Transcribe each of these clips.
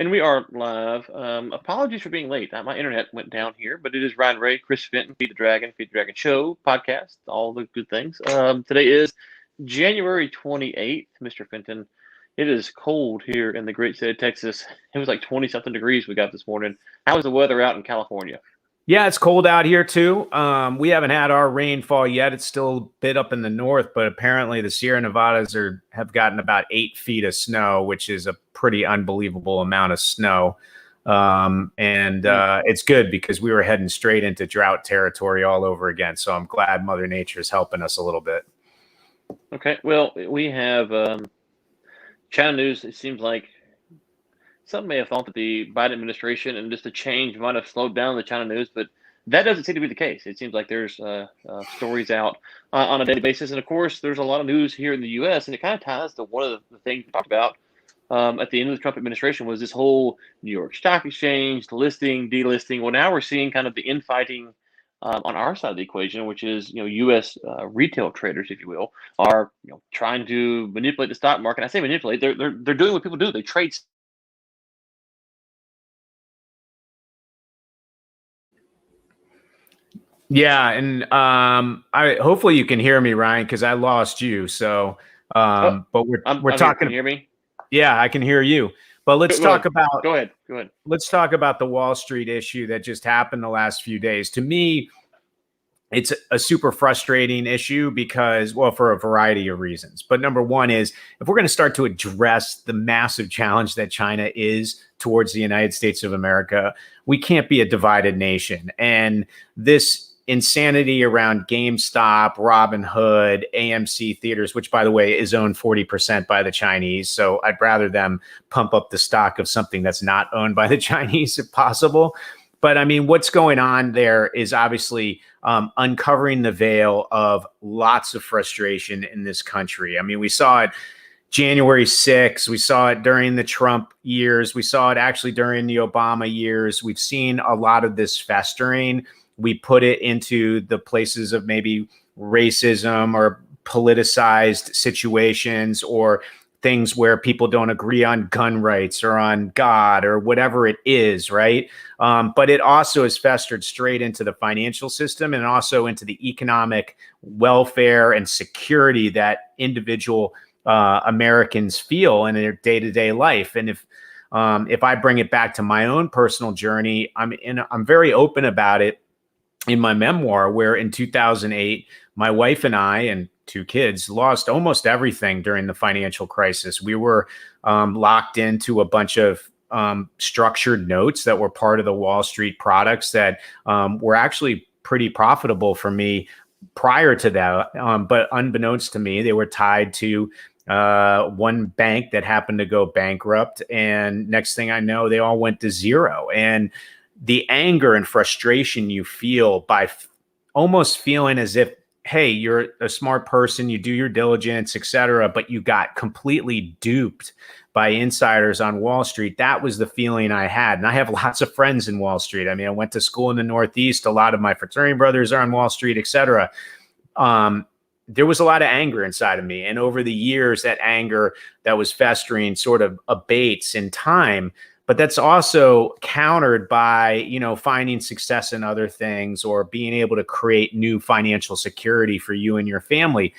And we are live. Apologies for being late. My internet went down here, but it is Ryan Ray, Chris Fenton, Feed the Dragon Show podcast, all the good things. Today is January 28th, Mr. Fenton. It is cold here in the great state of Texas. It was like 20 something degrees we got this morning. How is the weather out in California? Yeah, it's cold out here too. We haven't had our rainfall yet. It's still a bit up in the north, but apparently the Sierra Nevadas have gotten about 8 feet of snow, which is a pretty unbelievable amount of snow. It's good because we were heading straight into drought territory all over again. So I'm glad Mother Nature is helping us a little bit. Okay, well, we have China news. It seems like some may have thought that the Biden administration and just the change might have slowed down the China news, but that doesn't seem to be the case. It seems like there's stories out on a daily basis. And, of course, there's a lot of news here in the U.S., and it kind of ties to one of the things we talked about at the end of the Trump administration was this whole New York Stock Exchange, listing, delisting. Well, now we're seeing kind of the infighting on our side of the equation, which is, U.S. Retail traders, if you will, are trying to manipulate the stock market. I say manipulate. They're doing what people do. They trade. Yeah, and I hopefully you can hear me, Ryan, because I lost you. So, but we're talking. Can you hear me? Yeah, I can hear you. But let's talk about. Go ahead. Let's talk about the Wall Street issue that just happened the last few days. To me, it's a super frustrating issue because, well, for a variety of reasons. But number one is if we're going to start to address the massive challenge that China is towards the United States of America, we can't be a divided nation. And this insanity around GameStop, Robinhood, AMC Theaters, which, by the way, is owned 40% by the Chinese. So I'd rather them pump up the stock of something that's not owned by the Chinese if possible. But I mean, what's going on there is obviously uncovering the veil of lots of frustration in this country. I mean, we saw it January 6th. We saw it during the Trump years. We saw it actually during the Obama years. We've seen a lot of this festering. We put it into the places of maybe racism or politicized situations or things where people don't agree on gun rights or on God or whatever it is, right? But it also is festered straight into the financial system and also into the economic welfare and security that individual Americans feel in their day-to-day life. And if I bring it back to my own personal journey, I'm very open about it in my memoir, where in 2008, my wife and I and two kids lost almost everything during the financial crisis. We were locked into a bunch of structured notes that were part of the Wall Street products that were actually pretty profitable for me prior to that. But unbeknownst to me, they were tied to one bank that happened to go bankrupt. And next thing I know, they all went to zero. And the anger and frustration you feel by almost feeling as if, hey, you're a smart person, you do your diligence, et cetera, but you got completely duped by insiders on Wall Street. That was the feeling I had. And I have lots of friends in Wall Street. I mean, I went to school in the Northeast. A lot of my fraternity brothers are on Wall Street, et cetera. There was a lot of anger inside of me. And over the years, that anger that was festering sort of abates in time. But that's also countered by, finding success in other things or being able to create new financial security for you and your family.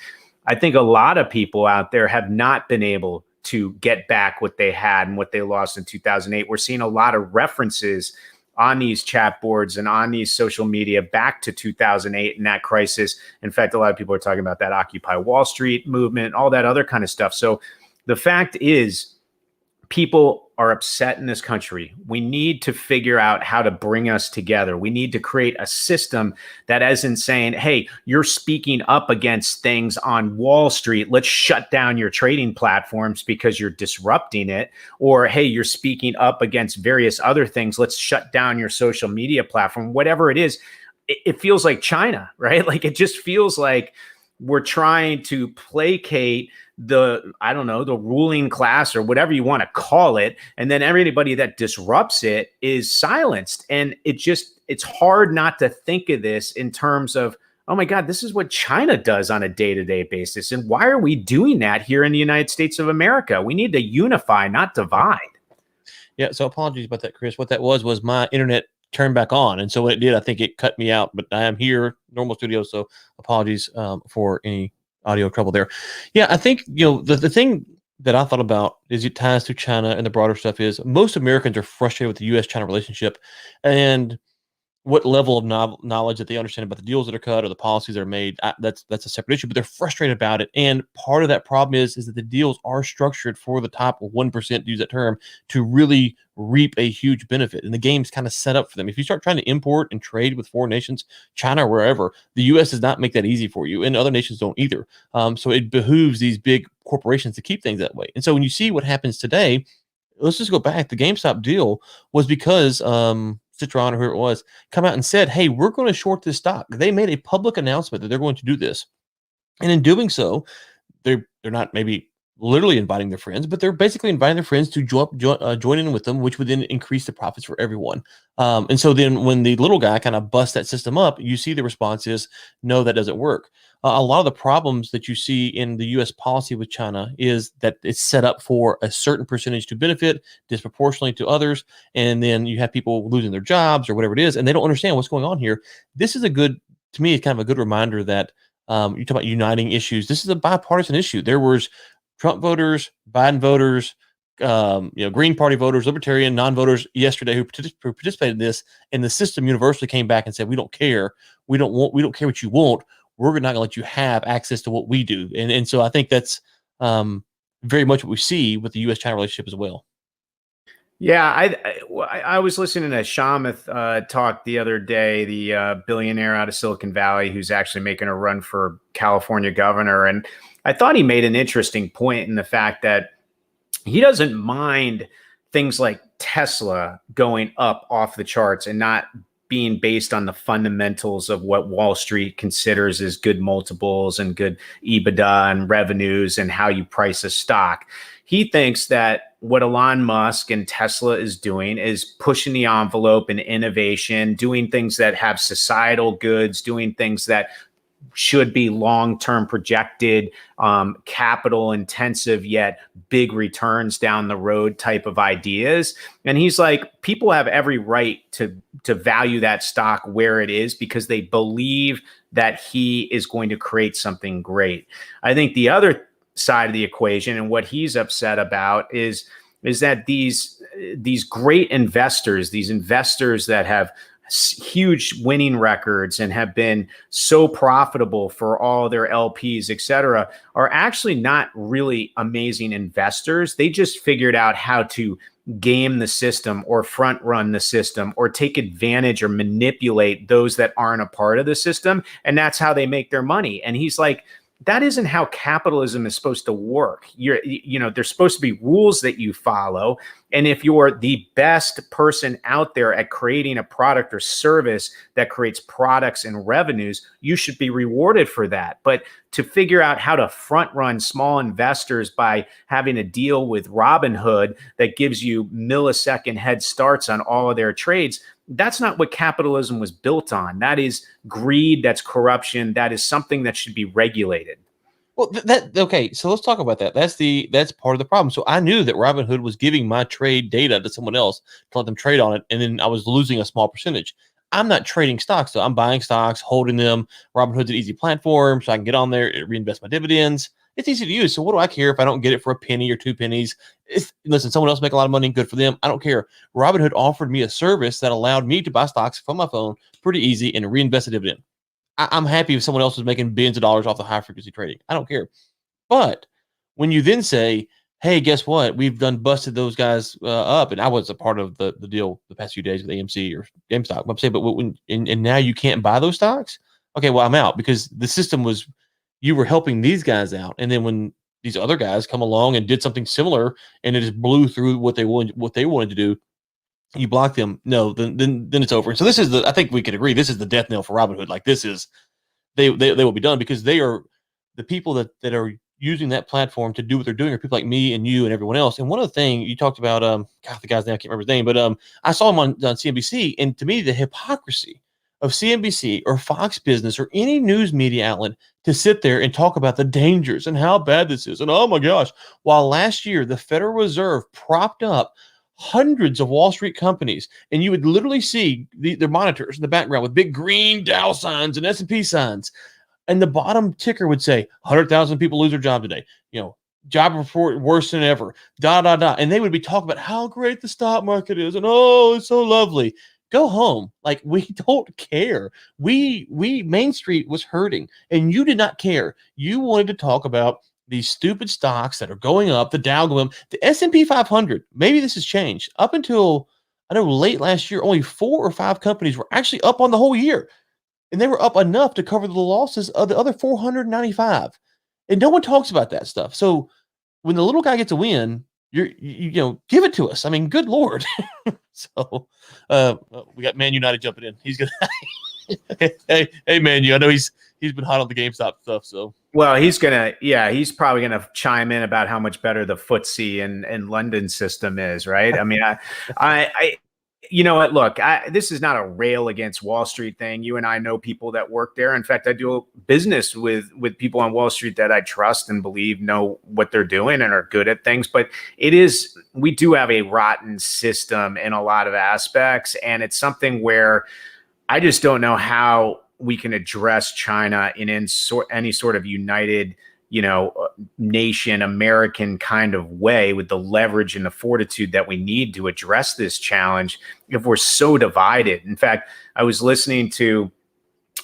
I think a lot of people out there have not been able to get back what they had and what they lost in 2008. We're seeing a lot of references on these chat boards and on these social media back to 2008 and that crisis. In fact, a lot of people are talking about that Occupy Wall Street movement, all that other kind of stuff. So the fact is, people are upset in this country. We need to figure out how to bring us together. We need to create a system that isn't saying, hey, you're speaking up against things on Wall Street. Let's shut down your trading platforms because you're disrupting it. Or, hey, you're speaking up against various other things. Let's shut down your social media platform. Whatever it is, it feels like China, right? Like it just feels like we're trying to placate the ruling class or whatever you want to call it. And then everybody that disrupts it is silenced. And it's hard not to think of this in terms of, oh my God, this is what China does on a day-to-day basis. And why are we doing that here in the United States of America? We need to unify, not divide. Yeah, so apologies about that, Chris. What that was my internet turned back on, and so when it did, I think it cut me out. But I am here, normal studio, so apologies for any audio trouble there. Yeah, I think the thing that I thought about is it ties to China and the broader stuff is most Americans are frustrated with the U.S.-China relationship, and what level of knowledge that they understand about the deals that are cut or the policies that are made, that's a separate issue, but they're frustrated about it. And part of that problem is that the deals are structured for the top 1%, to use that term, to really reap a huge benefit. And the game's kind of set up for them. If you start trying to import and trade with foreign nations, China or wherever, the U.S. does not make that easy for you, and other nations don't either. So it behooves these big corporations to keep things that way. And so when you see what happens today, let's just go back. The GameStop deal was because Citron or whoever it was come out and said, hey, we're going to short this stock. They made a public announcement that they're going to do this. And in doing so, they're not maybe literally inviting their friends, but they're basically inviting their friends to join in with them, which would then increase the profits for everyone. And so then when the little guy kind of busts that system up, you see the response is, no, that doesn't work. A lot of the problems that you see in the U.S. policy with China is that it's set up for a certain percentage to benefit disproportionately to others. And then you have people losing their jobs or whatever it is, and they don't understand what's going on here. This is to me, it's kind of a good reminder that you talk about uniting issues. This is a bipartisan issue. There was Trump voters, Biden voters, Green Party voters, Libertarian, non-voters yesterday who participated in this, and the system universally came back and said, we don't care. We don't care what you want. We're not going to let you have access to what we do. And so I think that's very much what we see with the U.S.-China relationship as well. Yeah, I was listening to Shamath talk the other day, the billionaire out of Silicon Valley who's actually making a run for California governor. And I thought he made an interesting point in the fact that he doesn't mind things like Tesla going up off the charts and not being based on the fundamentals of what Wall Street considers as good multiples and good EBITDA and revenues and how you price a stock. He thinks that what Elon Musk and Tesla is doing is pushing the envelope in innovation, doing things that have societal goods, doing things that should be long-term projected, capital intensive, yet big returns down the road type of ideas. And he's like, people have every right to value that stock where it is because they believe that he is going to create something great. I think the other side of the equation and what he's upset about is that these great investors, these investors that have huge winning records and have been so profitable for all their LPs, et cetera, are actually not really amazing investors. They just figured out how to game the system or front run the system or take advantage or manipulate those that aren't a part of the system. And that's how they make their money. And he's like, that isn't how capitalism is supposed to work. There's supposed to be rules that you follow. And if you're the best person out there at creating a product or service that creates products and revenues, you should be rewarded for that. But to figure out how to front run small investors by having a deal with Robinhood that gives you millisecond head starts on all of their trades, that's not what capitalism was built on. That is greed. That's corruption. That is something that should be regulated. Well, okay. So let's talk about that. That's part of the problem. So I knew that Robinhood was giving my trade data to someone else to let them trade on it, and then I was losing a small percentage. I'm not trading stocks, so I'm buying stocks, holding them. Robinhood's an easy platform, so I can get on there, reinvest my dividends. It's easy to use. So what do I care if I don't get it for a penny or 2 pennies? Listen, someone else make a lot of money, good for them. I don't care. Robinhood offered me a service that allowed me to buy stocks from my phone pretty easy and reinvest a dividend. I'm happy if someone else was making billions of dollars off the high frequency trading. I don't care. But when you then say, hey, guess what? We've done busted those guys up. And I was a part of the deal the past few days with AMC or GameStop. I'm saying, but and now you can't buy those stocks? Okay, well, I'm out because the system was, you were helping these guys out. And then when these other guys come along and did something similar and it just blew through what they wanted to do, you block them. No, then it's over. And so this is I think we could agree, this is the death knell for Robinhood. Like this is, they will be done because they are the people that are using that platform to do what they're doing are people like me and you and everyone else. And one of the things you talked about, the guy's name, I can't remember his name, but I saw him on CNBC, and to me, the hypocrisy of CNBC or Fox Business or any news media outlet to sit there and talk about the dangers and how bad this is. And oh my gosh, while last year the Federal Reserve propped up hundreds of Wall Street companies, and you would literally see their monitors in the background with big green Dow signs and S&P signs. And the bottom ticker would say 100,000 people lose their job today. Job report worse than ever. And they would be talking about how great the stock market is, and oh, it's so lovely. Go home. Like, we don't care. We Main Street was hurting, and you did not care. You wanted to talk about these stupid stocks that are going up. The Dow going up. The S&P 500. Maybe this has changed. Up until I know late last year, only 4 or 5 companies were actually up on the whole year. And they were up enough to cover the losses of the other 495. And no one talks about that stuff. So when the little guy gets a win, you give it to us. I mean, good Lord. So we got Man United jumping in. He's gonna hey Man U. I know he's been hot on the GameStop stuff. So well, he's probably gonna chime in about how much better the FTSE and London system is, right? I mean, I you know what? Look, this is not a rail against Wall Street thing. You and I know people that work there. In fact, I do business with people on Wall Street that I trust and believe know what they're doing and are good at things. But we do have a rotten system in a lot of aspects. And it's something where I just don't know how we can address China in any sort of united nation, American kind of way with the leverage and the fortitude that we need to address this challenge if we're so divided. In fact, I was listening to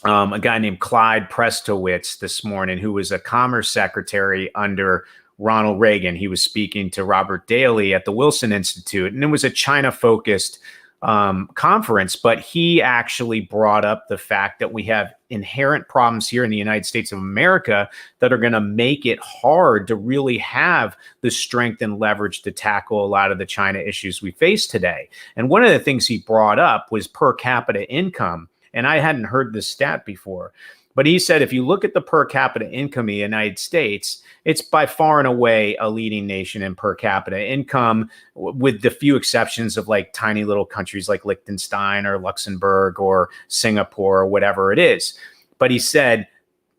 a guy named Clyde Prestowitz this morning, who was a commerce secretary under Ronald Reagan. He was speaking to Robert Daly at the Wilson Institute, and it was a China-focused conference, but he actually brought up the fact that we have inherent problems here in the United States of America that are going to make it hard to really have the strength and leverage to tackle a lot of the China issues we face today. And one of the things he brought up was per capita income. And I hadn't heard this stat before, but he said, if you look at the per capita income of the United States, it's by far and away a leading nation in per capita income, with the few exceptions of like tiny little countries like Liechtenstein or Luxembourg or Singapore or whatever it is. But he said,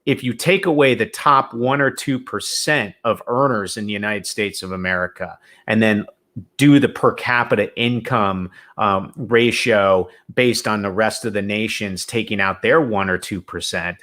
if you take away the top 1 or 2% of earners in the United States of America and then do the per capita income ratio based on the rest of the nations taking out their 1 or 2%,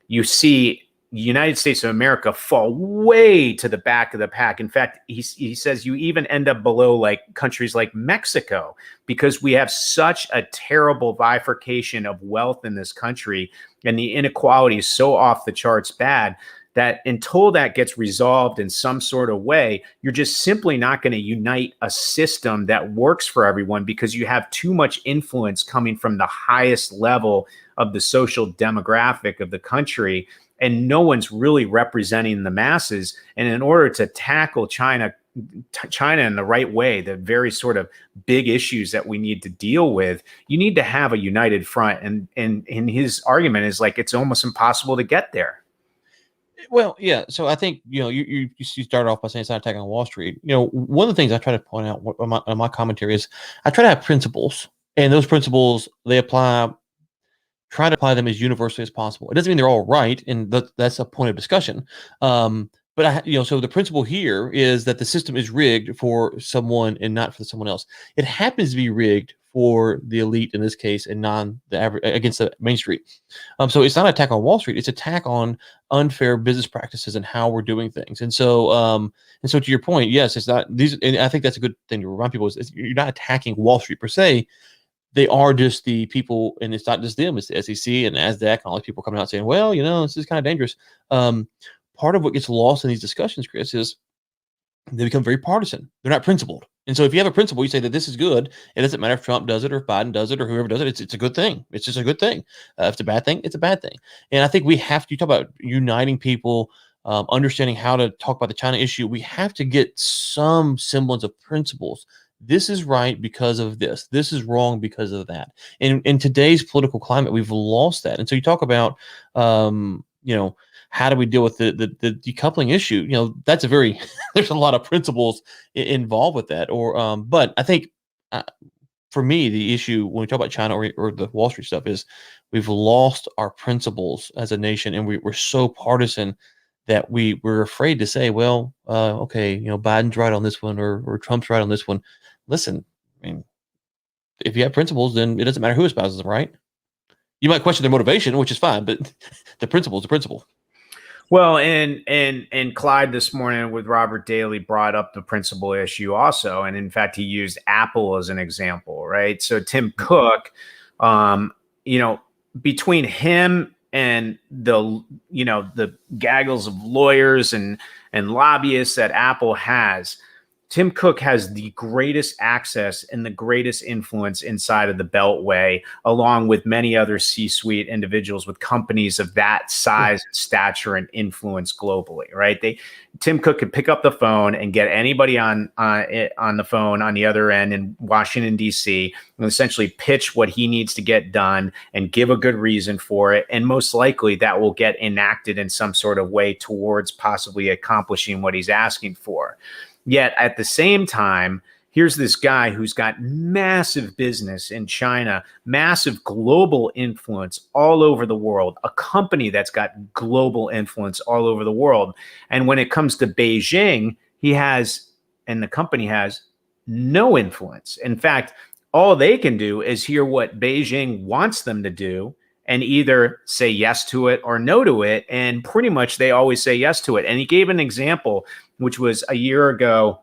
you see United States of America fall way to the back of the pack. In fact, he says you even end up below like countries like Mexico, because we have such a terrible bifurcation of wealth in this country, and the inequality is so off the charts bad that until that gets resolved in some sort of way, you're just simply not going to unite a system that works for everyone, because you have too much influence coming from the highest level of the social demographic of the country, and no one's really representing the masses. And in order to tackle China in the right way, the very sort of big issues that we need to deal with, you need to have a united front. And his argument is like, it's almost impossible to get there. Well, yeah. So I think, you started off by saying it's not attacking on Wall Street. One of the things I try to point out in my commentary is I try to have principles, and those principles, try to apply them as universally as possible. It doesn't mean they're all right, and that's a point of discussion. But so the principle here is that the system is rigged for someone and not for someone else. It happens to be rigged for the elite in this case, and the average against the Main Street. So it's not an attack on Wall Street; it's an attack on unfair business practices and how we're doing things. And so to your point, yes, it's not these. And I think that's a good thing to remind people is you're not attacking Wall Street per se. They are just the people, and it's not just them, it's the SEC and NASDAQ and all these people coming out saying, well, this is kind of dangerous. Part of what gets lost in these discussions, Chris, is they become very partisan. They're not principled. And so if you have a principle, you say that this is good. It doesn't matter if Trump does it or if Biden does it or whoever does it. It's a good thing. It's just a good thing. If it's a bad thing, it's a bad thing. And I think we have to talk about uniting people, understanding how to talk about the China issue. We have to get some semblance of principles. This is right because of this. This is wrong because of that. And in today's political climate, we've lost that. And so you talk about, how do we deal with the decoupling issue? That's there's a lot of principles involved with that. But I think for me, the issue when we talk about China or the Wall Street stuff is we've lost our principles as a nation, and we're so partisan that we're afraid to say, well, okay, Biden's right on this one or Trump's right on this one. Listen, mean, if you have principles, then it doesn't matter who espouses them, right? You might question their motivation, which is fine, but the principle is the principle. Well, and Clyde this morning with Robert Daly brought up the principal issue also, and in fact, he used Apple as an example, right? So Tim Cook, between him and the gaggles of lawyers and lobbyists that Apple has, Tim Cook has the greatest access and the greatest influence inside of the Beltway, along with many other C-suite individuals with companies of that size, and stature, and influence globally, right? Tim Cook could pick up the phone and get anybody on the phone on the other end in Washington, D.C., and essentially pitch what he needs to get done and give a good reason for it. And most likely that will get enacted in some sort of way towards possibly accomplishing what he's asking for. Yet at the same time, here's this guy who's got massive business in China, massive global influence all over the world, a company that's got global influence all over the world. And when it comes to Beijing, the company has no influence. In fact, all they can do is hear what Beijing wants them to do and either say yes to it or no to it. And pretty much they always say yes to it. And he gave an example, which was a year ago,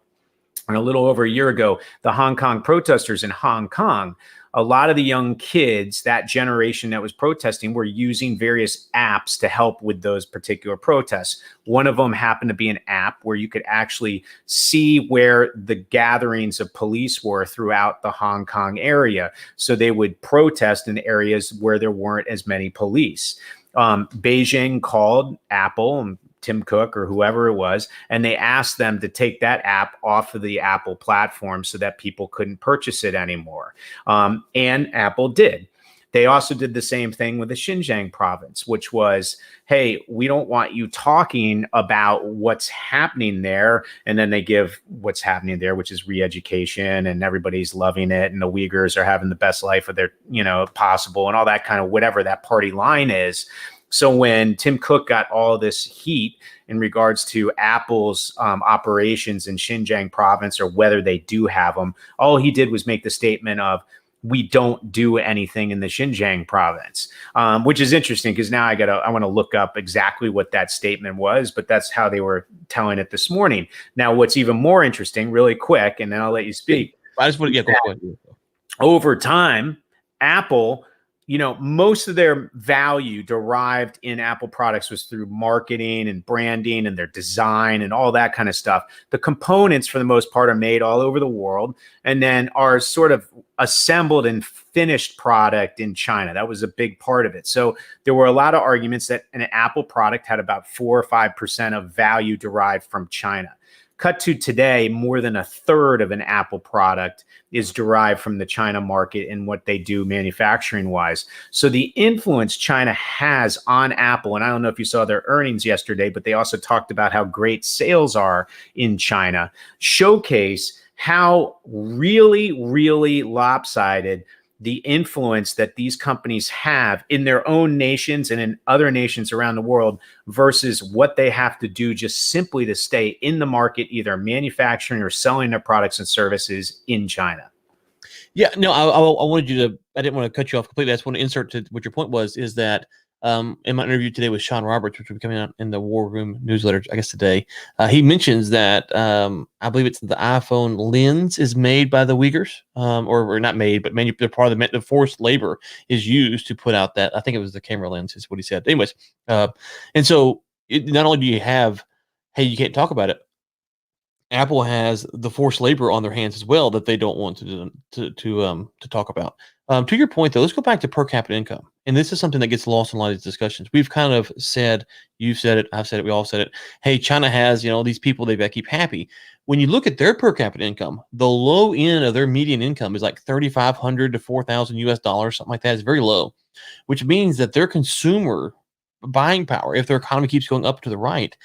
and a little over a year ago, the Hong Kong protesters in Hong Kong. A lot of the young kids, that generation that was protesting, were using various apps to help with those particular protests. One of them happened to be an app where you could actually see where the gatherings of police were throughout the Hong Kong area. So they would protest in areas where there weren't as many police. Beijing called Apple and Tim Cook or whoever it was, and they asked them to take that app off of the Apple platform so that people couldn't purchase it anymore. And Apple did. They also did the same thing with the Xinjiang province, which was, hey, we don't want you talking about what's happening there. And then they give what's happening there, which is re-education, and everybody's loving it. And the Uyghurs are having the best life of their, possible, and all that kind of whatever that party line is. So when Tim Cook got all this heat in regards to Apple's operations in Xinjiang province, or whether they do have them, all he did was make the statement of, we don't do anything in the Xinjiang province, which is interesting because now I want to look up exactly what that statement was, but that's how they were telling it this morning. Now, what's even more interesting, really quick, and then I'll let you speak. I just want to go ahead. Over time, Apple, most of their value derived in Apple products was through marketing and branding and their design and all that kind of stuff. The components, for the most part, are made all over the world and then are sort of assembled and finished product in China. That was a big part of it. So there were a lot of arguments that an Apple product had about 4 or 5% of value derived from China. Cut to today, more than a third of an Apple product is derived from the China market and what they do manufacturing wise. So the influence China has on Apple, and I don't know if you saw their earnings yesterday, but they also talked about how great sales are in China, showcase how really, really lopsided the influence that these companies have in their own nations and in other nations around the world versus what they have to do just simply to stay in the market, either manufacturing or selling their products and services in China. Yeah, no, I wanted you to, I didn't want to cut you off completely. I just want to insert to what your point was, is that in my interview today with Sean Roberts, which will be coming out in the War Room newsletter, I guess today, he mentions that I believe it's the iPhone lens is made by the Uyghurs, or not made, but they're part of the forced labor is used to put out that. I think it was the camera lens, is what he said. Anyways, and so not only do you have, hey, you can't talk about it, Apple has the forced labor on their hands as well that they don't want to talk about. To your point, though, let's go back to per capita income. And this is something that gets lost in a lot of these discussions. We've kind of said, you've said it, I've said it, we all said it. Hey, China has, these people they've got to keep happy. When you look at their per capita income, the low end of their median income is like $3,500 to $4,000 US dollars, something like that. It's very low, which means that their consumer buying power, if their economy keeps going up to the right,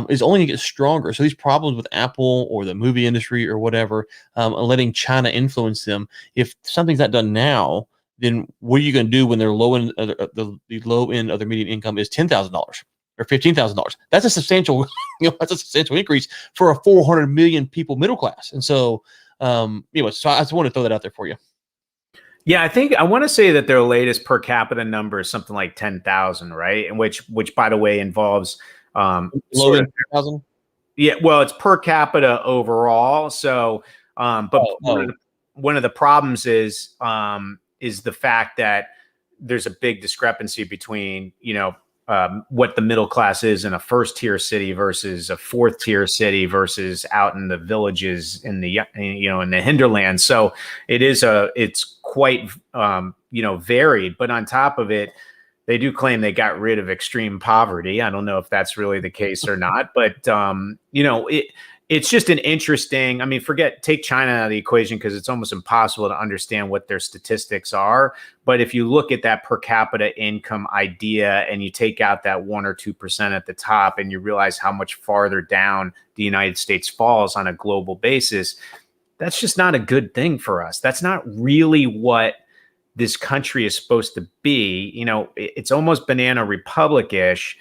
is only going to get stronger. So these problems with Apple or the movie industry or whatever, letting China influence them, if something's not done now, then what are you going to do when their low end, the low end of their median income is $10,000 or $15,000? That's a substantial, that's a substantial increase for a 400 million people middle class. And so Anyway, so I just want to throw that out there for you. Yeah, I want to say that their latest per capita number is something like 10,000, right? And which by the way involves Low 10,000. Yeah, well, it's per capita overall. So, but one of the problems is the fact that there's a big discrepancy between, what the middle class is in a first tier city versus a fourth tier city versus out in the villages in the, in the hinterland. So it's quite, varied, but on top of it, they do claim they got rid of extreme poverty. I don't know if that's really the case or not, but it's just an interesting. I mean, take China out of the equation because it's almost impossible to understand what their statistics are. But if you look at that per capita income idea and you take out that 1 or 2% at the top, and you realize how much farther down the United States falls on a global basis, that's just not a good thing for us. That's not really what this country is supposed to be. It's almost banana republic-ish.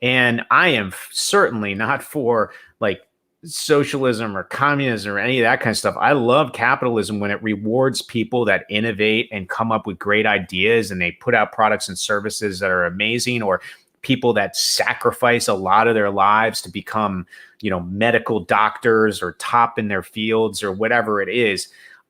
And I am certainly not for like socialism or communism or any of that kind of stuff. I love capitalism when it rewards people that innovate and come up with great ideas and they put out products and services that are amazing, or people that sacrifice a lot of their lives to become, medical doctors or top in their fields or whatever it is.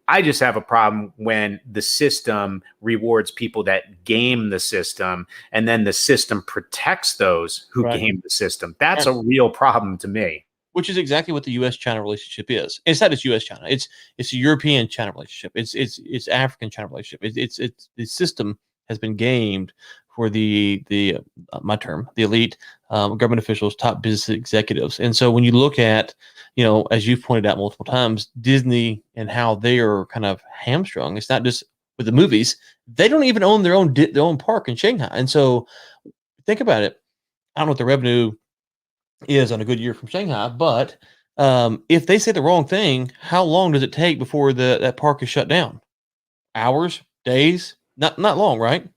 I just have a problem when the system rewards people that game the system, and then the system protects those who game the system. That's a real problem to me. Which is exactly what the U.S.-China relationship is. It's not just U.S.-China. It's a European-China relationship. It's African-China relationship. It's the system has been gamed for the elite government officials, top business executives. And so when you look at, as you've pointed out multiple times, Disney and how they are kind of hamstrung. It's not just with the movies. They don't even own their own park in Shanghai. And so think about it. I don't know what the revenue is on a good year from Shanghai, but if they say the wrong thing, how long does it take before that park is shut down? Hours, days, not long, right?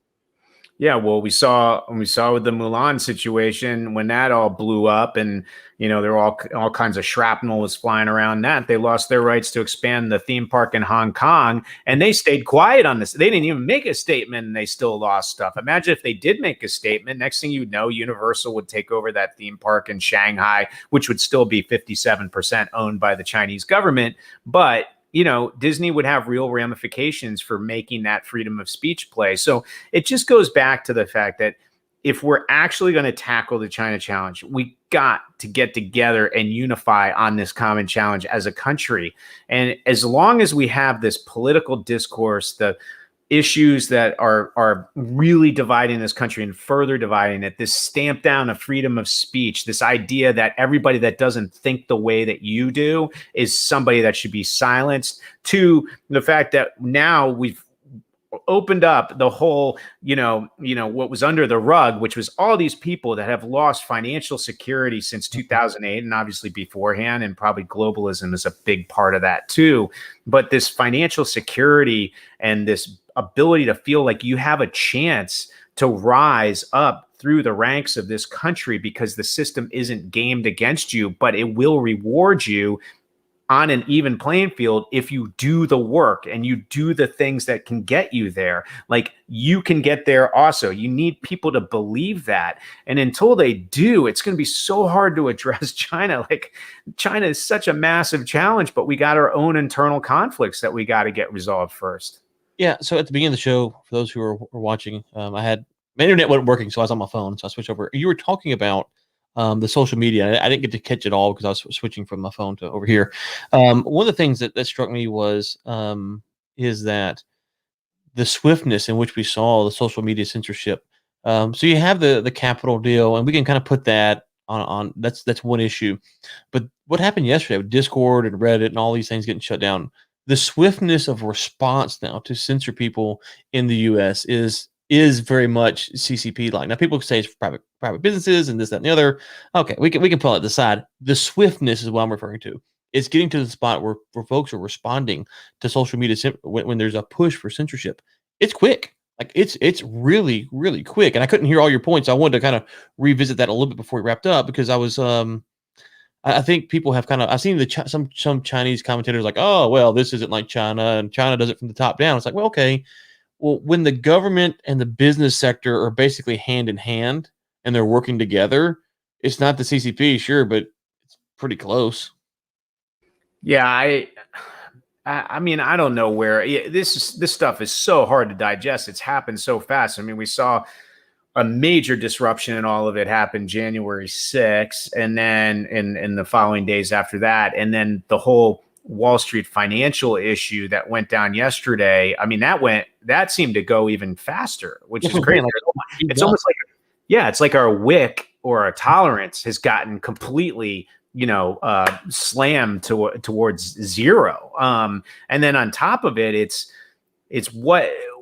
Yeah, well, we saw with the Mulan situation when that all blew up, and there were all kinds of shrapnel was flying around that. They lost their rights to expand the theme park in Hong Kong, and they stayed quiet on this. They didn't even make a statement, and they still lost stuff. Imagine if they did make a statement. Next thing you know, Universal would take over that theme park in Shanghai, which would still be 57% owned by the Chinese government, but Disney would have real ramifications for making that freedom of speech play. So it just goes back to the fact that if we're actually going to tackle the China challenge, we got to get together and unify on this common challenge as a country. And as long as we have this political discourse, the issues that are really dividing this country and further dividing it, this stamp down of freedom of speech, this idea that everybody that doesn't think the way that you do is somebody that should be silenced, to the fact that now we've opened up the whole, what was under the rug, which was all these people that have lost financial security since 2008 and obviously beforehand, and probably globalism is a big part of that too. But this financial security and this ability to feel like you have a chance to rise up through the ranks of this country because the system isn't gamed against you, but it will reward you on an even playing field if you do the work and you do the things that can get you there. Like, you can get there also. You need people to believe that. And until they do, it's going to be so hard to address China. Like, China is such a massive challenge, but we got our own internal conflicts that we got to get resolved first. Yeah. So at the beginning of the show, for those who are watching, I had my internet wasn't working, so I was on my phone. So I switched over. You were talking about the social media. I didn't get to catch it all because I was switching from my phone to over here. One of the things that struck me was is that the swiftness in which we saw the social media censorship. So you have the Capitol deal, and we can kind of put that on that's one issue. But what happened yesterday with Discord and Reddit and all these things getting shut down, the swiftness of response now to censor people in the U.S. is very much CCP like. Now people say it's for private businesses and this, that, and the other. Okay, we can pull it aside. The swiftness is what I'm referring to. It's getting to the spot where folks are responding to social media when there's a push for censorship. It's quick. Like it's really, really quick. And I couldn't hear all your points. I wanted to kind of revisit that a little bit before we wrapped up because I was I think people have I've seen some Chinese commentators like, oh, well, this isn't like China, and China does it from the top down. It's like, well, okay, well, when the government and the business sector are basically hand in hand and they're working together, it's not the CCP, sure, but it's pretty close. Yeah, I mean, I don't know where this stuff is so hard to digest. It's happened so fast. I mean, we saw a major disruption in all of it happened January 6th, and then in the following days after that, and then the whole Wall Street financial issue that went down yesterday. I mean, that seemed to go even faster, which is crazy. It's almost like, yeah, it's like our wick or our tolerance has gotten completely, slammed towards zero. And then on top of it, it's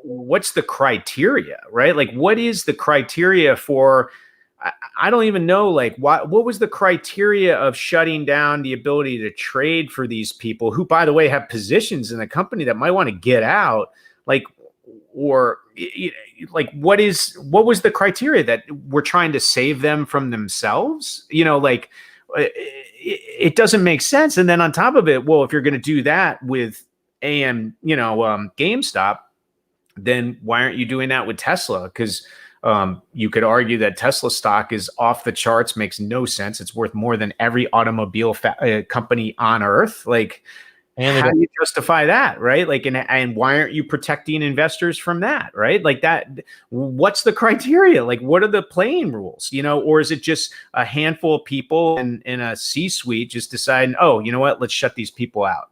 what's the criteria, right? Like, what is the criteria for? I don't even know, like, what was the criteria of shutting down the ability to trade for these people who, by the way, have positions in the company that might want to get out, like, or like, what was the criteria that we're trying to save them from themselves? It doesn't make sense. And then on top of it, well, if you're going to do that with GameStop, then why aren't you doing that with Tesla? Because you could argue that Tesla stock is off the charts, makes no sense. It's worth more than every automobile company on earth. Like, how do you justify that, right? Like, and why aren't you protecting investors from that, right? Like that, what's the criteria? Like, what are the playing rules, or is it just a handful of people in a C-suite just deciding, oh, you know what, let's shut these people out?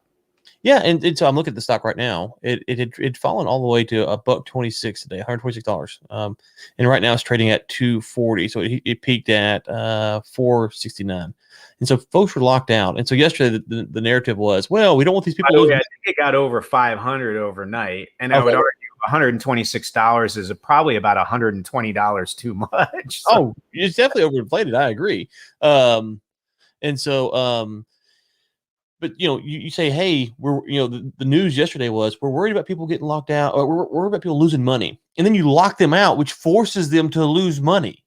Yeah, and so I'm looking at the stock right now. It fallen all the way to $126 today, $126. And right now it's trading at $240. So it peaked at $469. And so folks were locked out. And so yesterday the narrative was, well, we don't want these people. I think it got over 500 overnight, and I would argue $126 is probably about $120 too much. So. Oh, it's definitely overinflated. I agree. And so. But you say, hey, we're the news yesterday was we're worried about people getting locked out, or we're worried about people losing money, and then you lock them out, which forces them to lose money.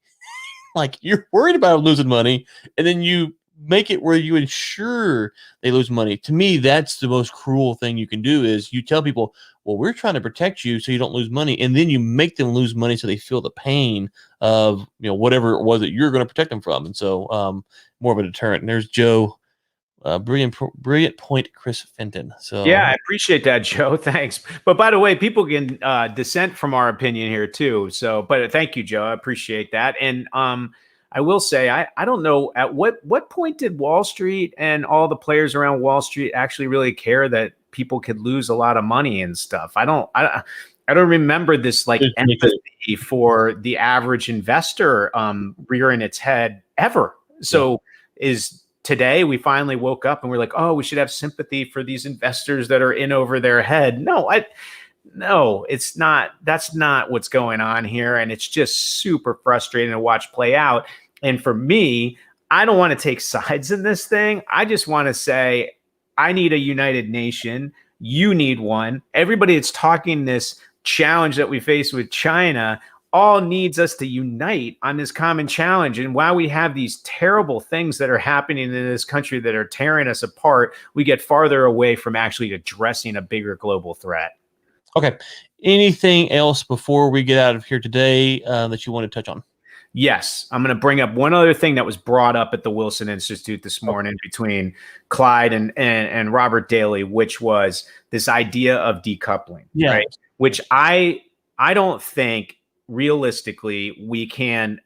Like, you're worried about them losing money, and then you make it where you ensure they lose money. To me, that's the most cruel thing you can do. Is you tell people, well, we're trying to protect you so you don't lose money, and then you make them lose money so they feel the pain of whatever it was that you're going to protect them from, and so more of a deterrent. And there's Joe. Brilliant point, Chris Fenton. So yeah, I appreciate that, Joe. Thanks. But by the way, people can dissent from our opinion here too. So, but thank you, Joe. I appreciate that. And I will say, I don't know at what point did Wall Street and all the players around Wall Street actually really care that people could lose a lot of money and stuff. I don't remember this like empathy for the average investor rearing its head ever. So today we finally woke up and we're like, oh, we should have sympathy for these investors that are in over their head. No, it's not. That's not what's going on here. And it's just super frustrating to watch play out. And for me, I don't want to take sides in this thing. I just want to say, I need a united nation. You need one. Everybody that's talking this challenge that we face with China all needs us to unite on this common challenge. And while we have these terrible things that are happening in this country that are tearing us apart, we get farther away from actually addressing a bigger global threat. Okay. Anything else before we get out of here today that you want to touch on? Yes. I'm going to bring up one other thing that was brought up at the Wilson Institute this morning between Clyde and Robert Daly, which was this idea of decoupling, right? Which I don't think realistically we can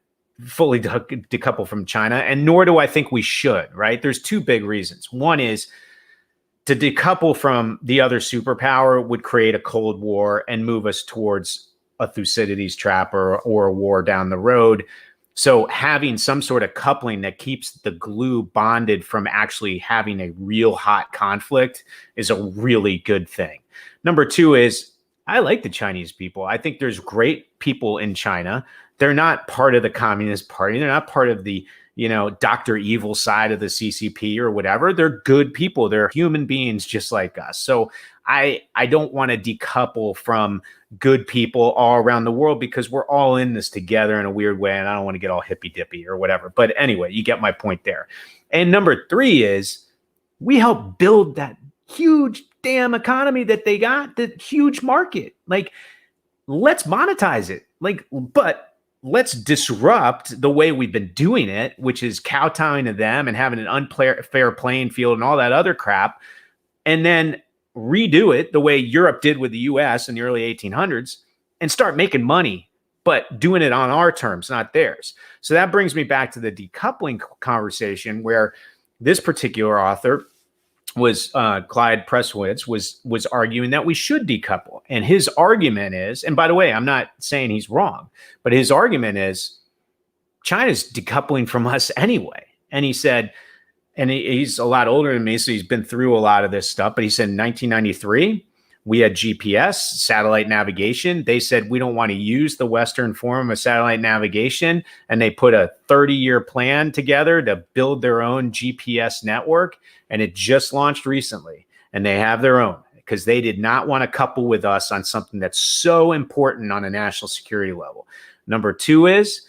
fully decouple from China, and nor do I think we should, right? There's two big reasons. One is to decouple from the other superpower would create a Cold War and move us towards a Thucydides trap or a war down the road. So having some sort of coupling that keeps the glue bonded from actually having a real hot conflict is a really good thing. Number two is, I like the Chinese people. I think there's great people in China. They're not part of the Communist Party. They're not part of the, Dr. Evil side of the CCP or whatever. They're good people. They're human beings just like us. So I don't want to decouple from good people all around the world because we're all in this together in a weird way. And I don't want to get all hippy dippy or whatever. But anyway, you get my point there. And number 3 is we help build that huge damn economy that they got, the huge market. Like, let's monetize it. Like, but let's disrupt the way we've been doing it, which is kowtowing to them and having an unfair playing field and all that other crap. And then redo it the way Europe did with the US in the early 1800s and start making money, but doing it on our terms, not theirs. So that brings me back to the decoupling conversation, where this particular author was Clyde Pressowitz was arguing that we should decouple. And his argument is, and by the way, I'm not saying he's wrong, but his argument is China's decoupling from us anyway. And he said, and he's a lot older than me, so he's been through a lot of this stuff. But he said in 1993, we had GPS, satellite navigation. They said, we don't want to use the Western form of satellite navigation. And they put a 30-year plan together to build their own GPS network. And it just launched recently. And they have their own because they did not want to couple with us on something that's so important on a national security level. Number 2 is,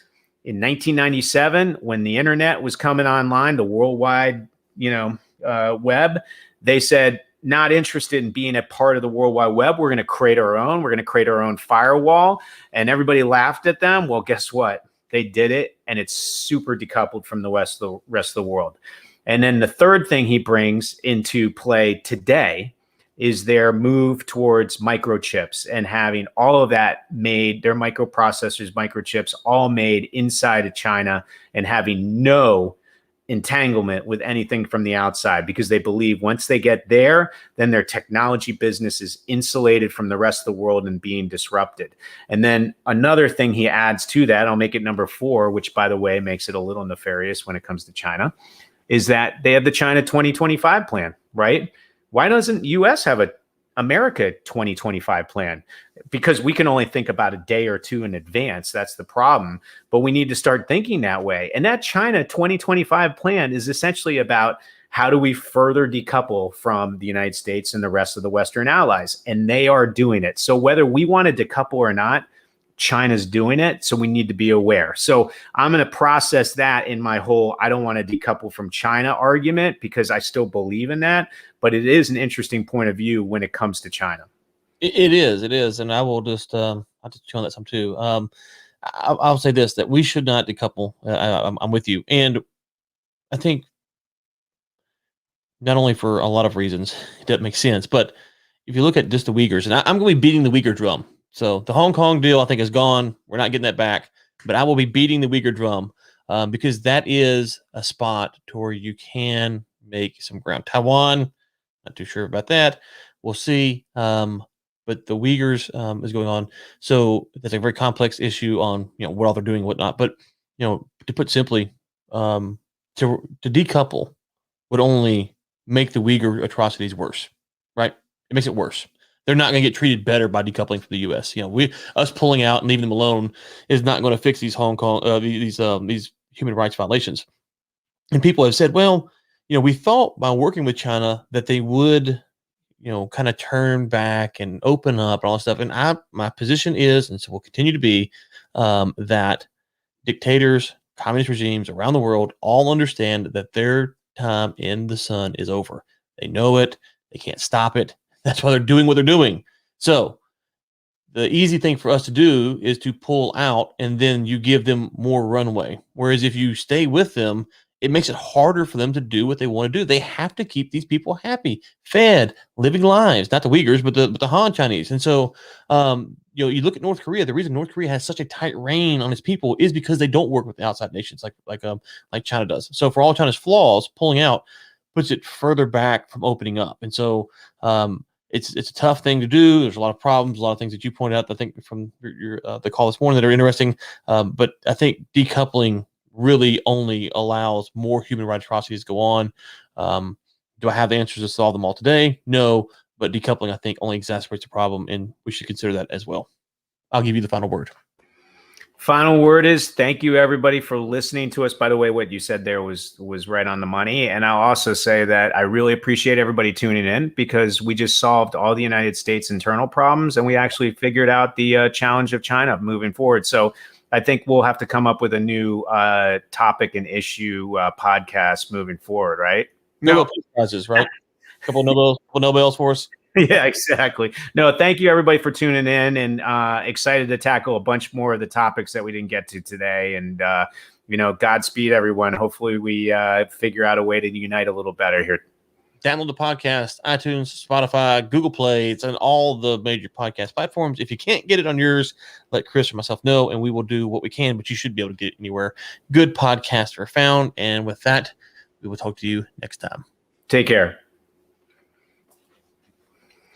in 1997, when the internet was coming online, the worldwide, web, they said, not interested in being a part of the World Wide Web. We're going to create our own. We're going to create our own firewall. And everybody laughed at them. Well, guess what? They did it, and it's super decoupled from the rest of the world. And then the third thing he brings into play today is their move towards microchips and having all of that made, their microprocessors, microchips, all made inside of China, and having no entanglement with anything from the outside, because they believe once they get there, then their technology business is insulated from the rest of the world and being disrupted. And then another thing he adds to that, I'll make it number 4, which by the way makes it a little nefarious when it comes to China, is that they have the China 2025 plan, right? Why doesn't US have a America 2025 plan? Because we can only think about a day or 2 in advance. That's the problem. But we need to start thinking that way. And that China 2025 plan is essentially about how do we further decouple from the United States and the rest of the Western allies? And they are doing it. So whether we want to decouple or not, China's doing it. So we need to be aware. So I'm going to process that in my whole, I don't want to decouple from China argument, because I still believe in that. But it is an interesting point of view when it comes to China. It is. And I will just, I'll just chew on that some too. I'll say this, that we should not decouple. I'm with you. And I think not only for a lot of reasons, it doesn't make sense, but if you look at just the Uyghurs, and I'm going to be beating the Uyghur drum. So the Hong Kong deal, I think, is gone. We're not getting that back. But I will be beating the Uyghur drum because that is a spot to where you can make some ground. Taiwan, not too sure about that. We'll see. But the Uyghurs is going on. So that's a very complex issue on what all they're doing and whatnot. But to put simply, to decouple would only make the Uyghur atrocities worse, right? It makes it worse. They're not going to get treated better by decoupling from the U.S. Us pulling out and leaving them alone is not going to fix these Hong Kong these human rights violations. And people have said, well, we thought by working with China that they would, kind of turn back and open up and all that stuff. And my position is, and so will continue to be, that dictators, communist regimes around the world all understand that their time in the sun is over. They know it. They can't stop it. That's why they're doing what they're doing. So the easy thing for us to do is to pull out, and then you give them more runway. Whereas if you stay with them, it makes it harder for them to do what they want to do. They have to keep these people happy, fed, living lives, not the Uyghurs, but the Han Chinese. And so, you look at North Korea. The reason North Korea has such a tight rein on its people is because they don't work with the outside nations like China does. So for all China's flaws, pulling out puts it further back from opening up. And so, it's a tough thing to do. There's a lot of problems, a lot of things that you pointed out, I think, from your the call this morning that are interesting. But I think decoupling really only allows more human rights atrocities to go on. Do I have the answers to solve them all today? No, but decoupling, I think, only exacerbates the problem, and we should consider that as well. I'll give you the final word. Final word is thank you everybody for listening to us. By the way, what you said there was right on the money. And I'll also say that I really appreciate everybody tuning in because we just solved all the United States internal problems and we actually figured out the challenge of China moving forward. So I think we'll have to come up with a new topic and issue podcast moving forward, right? Nobel Peace Prizes, right? A couple Nobels for us. Yeah, exactly. No, thank you everybody for tuning in and excited to tackle a bunch more of the topics that we didn't get to today. And, Godspeed, everyone. Hopefully we figure out a way to unite a little better here. Download the podcast, iTunes, Spotify, Google Play. It's on all the major podcast platforms. If you can't get it on yours, let Chris or myself know, and we will do what we can, but you should be able to get it anywhere good podcasts are found. And with that, we will talk to you next time. Take care.